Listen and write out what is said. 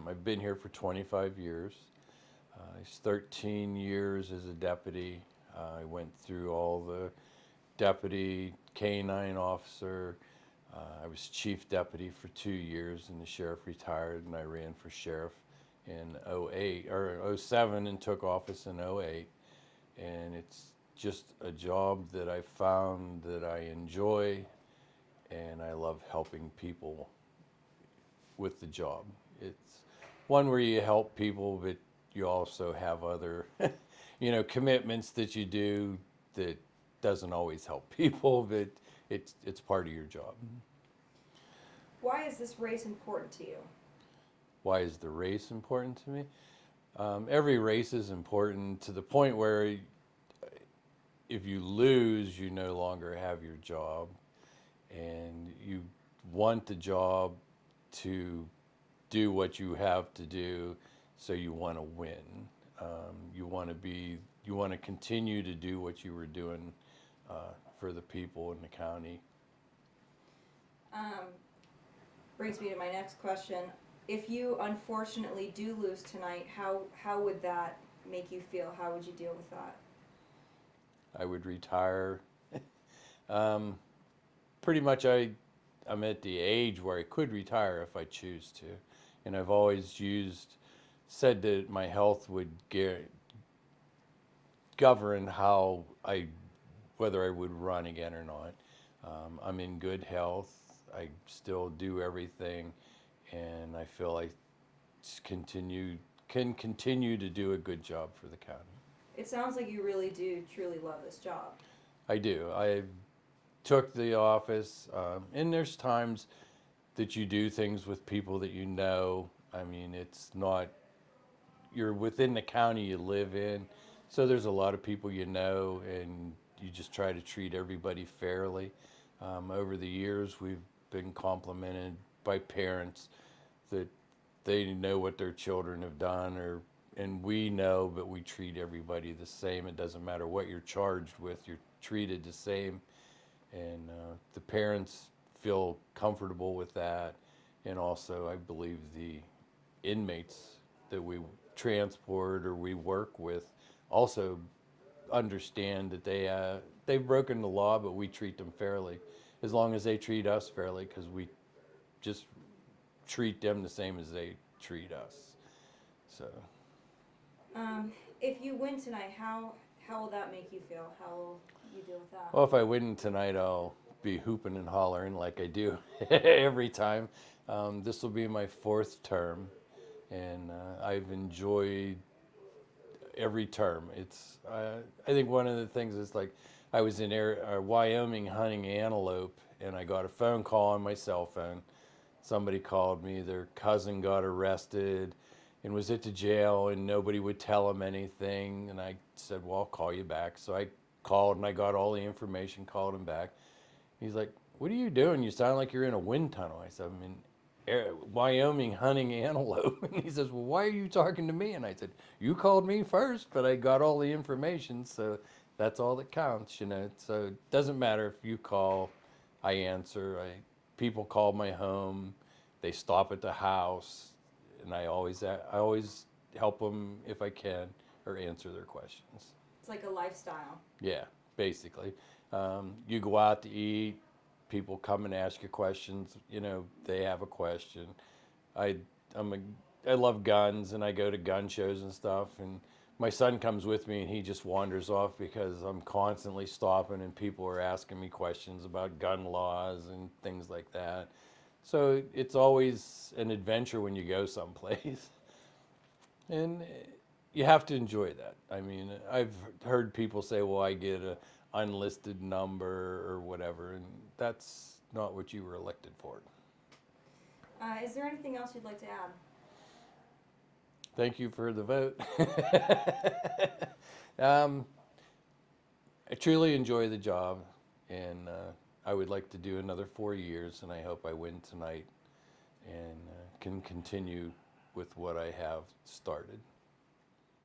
I've been here for 25 years. It's 13 years as a deputy. I went through all the deputy, canine officer. I was chief deputy for 2 years, and the sheriff retired, and I ran for sheriff in '08 or '07 and took office in '08. And it's just a job that I found that I enjoy, and I love helping people with the job. It's one where you help people, but you also have other, commitments that you do that doesn't always help people, but it's part of your job. Why is this race important to you? Why is the race important to me? Every race is important to the point where if you lose, you no longer have your job, and you want the job to do what you have to do, so you want to win. You want to continue to do what you were doing for the people in the county. Brings me to my next question. If you unfortunately do lose tonight, how would that make you feel? How would you deal with that? I would retire. Pretty much I'm at the age where I could retire if I choose to. And I've always said that my health would govern whether I would run again or not. I'm in good health. I still do everything, and I feel I can continue to do a good job for the county. It sounds like you really do truly love this job. I do. I took the office, and there's times that you do things with people that you know. I mean, it's not, you're within the county you live in, so there's a lot of people you know, and you just try to treat everybody fairly. Over the years, we've been complimented by parents that they know what their children have done, and we know, but we treat everybody the same. It doesn't matter what you're charged with, you're treated the same. And the parents feel comfortable with that. And also, I believe the inmates that we transport or we work with also understand that they've broken the law, but we treat them fairly, as long as they treat us fairly, because we just treat them the same as they treat us. So. If you win tonight, how will that make you feel? How will you deal with that? Well, if I win tonight, I'll be hooping and hollering like I do every time. This will be my 4th term, and I've enjoyed every term. I think one of the things is, like, I was in Wyoming hunting antelope, and I got a phone call on my cell phone. Somebody called me, their cousin got arrested and was at the jail, and nobody would tell him anything. And I said, well, I'll call you back. So I called, and I got all the information, called him back. He's like, what are you doing? You sound like you're in a wind tunnel. I said, I'm in Wyoming hunting antelope. And he says, well, why are you talking to me? And I said, you called me first, but I got all the information, so that's all that counts, So it doesn't matter if you call, I answer. People call my home, they stop at the house, and I always help them if I can, or answer their questions. It's like a lifestyle. Yeah, basically. You go out to eat, people come and ask you questions. They have a question. I love guns, and I go to gun shows and stuff. And my son comes with me, and he just wanders off because I'm constantly stopping, and people are asking me questions about gun laws and things like that. So it's always an adventure when you go someplace. And you have to enjoy that. I mean, I've heard people say, well, I get an unlisted number or whatever, and that's not what you were elected for. Is there anything else you'd like to add? Thank you for the vote. I truly enjoy the job, and I would like to do another 4 years, and I hope I win tonight and can continue with what I have started.